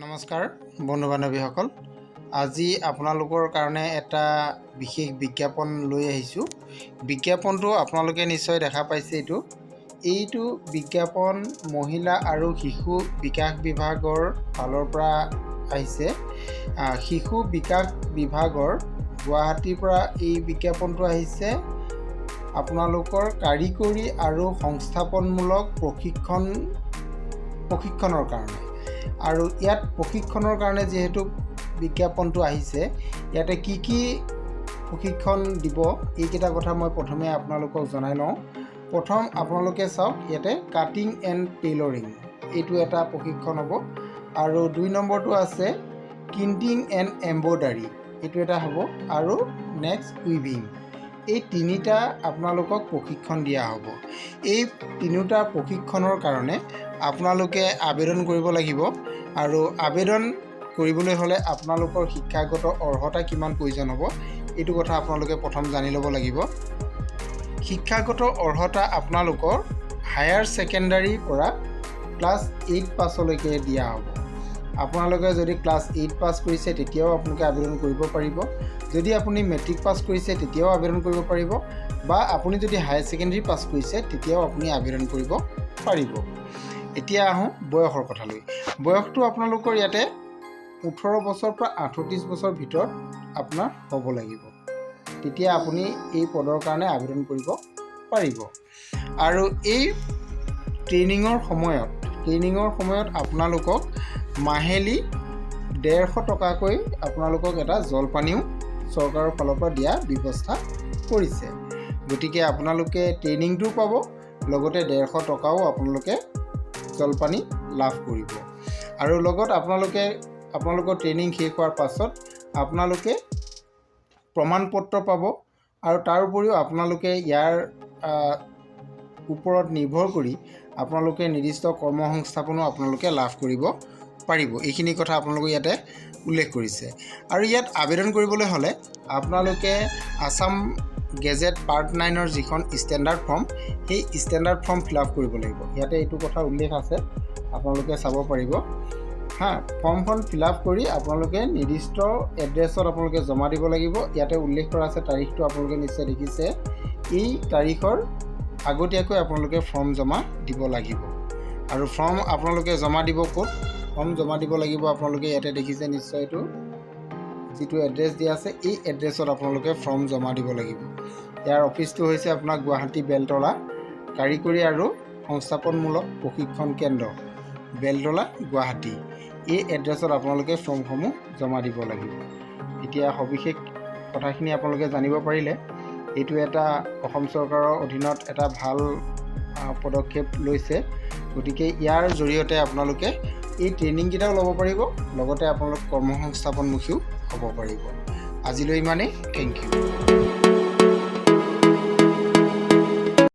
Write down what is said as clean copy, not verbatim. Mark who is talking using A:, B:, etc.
A: নমস্কাৰ বন্ধু বান্ধৱীসকল, আজি আপোনালোকৰ কাৰণে এটা বিশেষ বিজ্ঞাপন লৈ আহিছোঁ। বিজ্ঞাপনটো আপোনালোকে নিশ্চয় দেখা পাইছে। এইটো বিজ্ঞাপন মহিলা আৰু শিশু বিকাশ বিভাগৰ ফালৰ পৰা আহিছে। শিশু বিকাশ বিভাগৰ গুৱাহাটীৰ পৰা এই বিজ্ঞাপনটো আহিছে আপোনালোকৰ কাৰিকৰী আৰু সংস্থাপনমূলক প্ৰশিক্ষণৰ কাৰণে। আৰু ইয়াত প্ৰশিক্ষণৰ কাৰণে যিহেতু বিজ্ঞাপনটো আহিছে, ইয়াতে কি প্ৰশিক্ষণ দিব এইকেইটা কথা মই প্ৰথমে আপোনালোকক জনাই লওঁ। প্ৰথম আপোনালোকে চাওক, ইয়াতে কাটিং এণ্ড টেইলৰিং এইটো এটা প্ৰশিক্ষণ হ'ব। আৰু 2 নম্বৰটো আছে প্ৰিণ্টিং এণ্ড এম্ব্ৰইডাৰী, এইটো এটা হ'ব। আৰু নেক্সট উইভিং। এই তিনিটা আপোনালোকক প্ৰশিক্ষণ দিয়া হ'ব। এই তিনিটা প্ৰশিক্ষণৰ কাৰণে আপোনালোকে আবেদন কৰিব লাগিব। আৰু আবেদন কৰিবলৈ হ'লে আপোনালোকৰ শিক্ষাগত অৰ্হতা কিমান প্ৰয়োজন হ'ব এইটো কথা আপোনালোকে প্ৰথম জানি ল'ব লাগিব। শিক্ষাগত অৰ্হতা আপোনালোকৰ হায়াৰ ছেকেণ্ডাৰীৰ পৰা ক্লাছ 8 পাছলৈকে দিয়া হ'ব। আপোনালোকে যদি ক্লাছ 8 পাছ কৰিছে তেতিয়াও আপোনালোকে আবেদন কৰিব পাৰিব। যদি আপুনি মেট্ৰিক পাছ কৰিছে তেতিয়াও আবেদন কৰিব পাৰিব, বা আপুনি যদি হায়াৰ ছেকেণ্ডাৰী পাছ কৰিছে তেতিয়াও আপুনি আবেদন কৰিব পাৰিব। এতিয়া আহোঁ বয়সৰ কথালৈ। বয়সটো আপোনালোকৰ ইয়াতে 18 বছৰৰ পৰা 38 বছৰৰ ভিতৰত আপোনাৰ হ'ব লাগিব, তেতিয়া আপুনি এই পদৰ কাৰণে আবেদন কৰিব পাৰিব। আৰু এই ট্ৰেইনিঙৰ সময়ত আপোনালোকক মাহিলী 150 টকাকৈ আপোনালোকক এটা জলপানীও চৰকাৰৰ ফালৰ পৰা দিয়া ব্যৱস্থা কৰিছে। গতিকে আপোনালোকে ট্ৰেইনিংটো পাব, লগতে 150 টকাও আপোনালোকে জলপানী লাভ কৰিব। আৰু লগত আপোনালোকৰ ট্ৰেইনিং শেষ হোৱাৰ পাছত আপোনালোকে প্ৰমাণ পত্ৰ পাব। আৰু তাৰ উপৰিও আপোনালোকে ইয়াৰ ওপৰত নিৰ্ভৰ কৰি আপোনালোকে নিৰ্দিষ্ট কৰ্মসংস্থাপনো আপোনালোকে লাভ কৰিব পাৰিব। এইখিনি কথা আপোনালোকে ইয়াতে উল্লেখ কৰিছে। আৰু ইয়াত আবেদন কৰিবলৈ হ'লে আপোনালোকে আছাম গেজেট পাৰ্ট 9ৰ যিখন ষ্টেণ্ডাৰ্ড ফৰ্ম, সেই ষ্টেণ্ডাৰ্ড ফৰ্ম ফিল আপ কৰিব লাগিব। ইয়াতে এইটো কথা উল্লেখ আছে, আপোনালোকে চাব পাৰিব। ফৰ্মখন ফিল আপ কৰি আপোনালোকে নিৰ্দিষ্ট এড্ৰেছত আপোনালোকে জমা দিব লাগিব। ইয়াতে উল্লেখ কৰা আছে তাৰিখটো, আপোনালোকে নিশ্চয় দেখিছে। এই তাৰিখৰ আগতীয়াকৈ আপোনালোকে ফৰ্ম জমা দিব লাগিব। আৰু ফৰ্ম আপোনালোকে জমা দিব ক'ত? ফৰ্ম জমা দিব লাগিব আপোনালোকে ইয়াতে দেখিছে নিশ্চয়, এইটো যিটো এড্ৰেছ দিয়া আছে এই এড্ৰেছত আপোনালোকে ফৰ্ম জমা দিব লাগিব। ইয়াৰ অফিচটো হৈছে আপোনাৰ গুৱাহাটী বেলতলা কাৰিকৰী আৰু সংস্থাপনমূলক প্ৰশিক্ষণ কেন্দ্ৰ, বেলতলা, গুৱাহাটী। এই এড্ৰেছত আপোনালোকে ফৰ্মসমূহ জমা দিব লাগিব। এতিয়া সবিশেষ কথাখিনি আপোনালোকে জানিব পাৰিলে। এইটো এটা অসম চৰকাৰৰ অধীনত এটা ভাল পদক্ষেপ লৈছে। গতিকে ইয়াৰ জৰিয়তে আপোনালোকে এই ট্ৰেইনিংকেইটাও ল'ব পাৰিব, লগতে আপোনালোক কৰ্মসংস্থাপনমুখীও হ'ব পাৰিব। আজিলৈ ইমানেই। Thank U.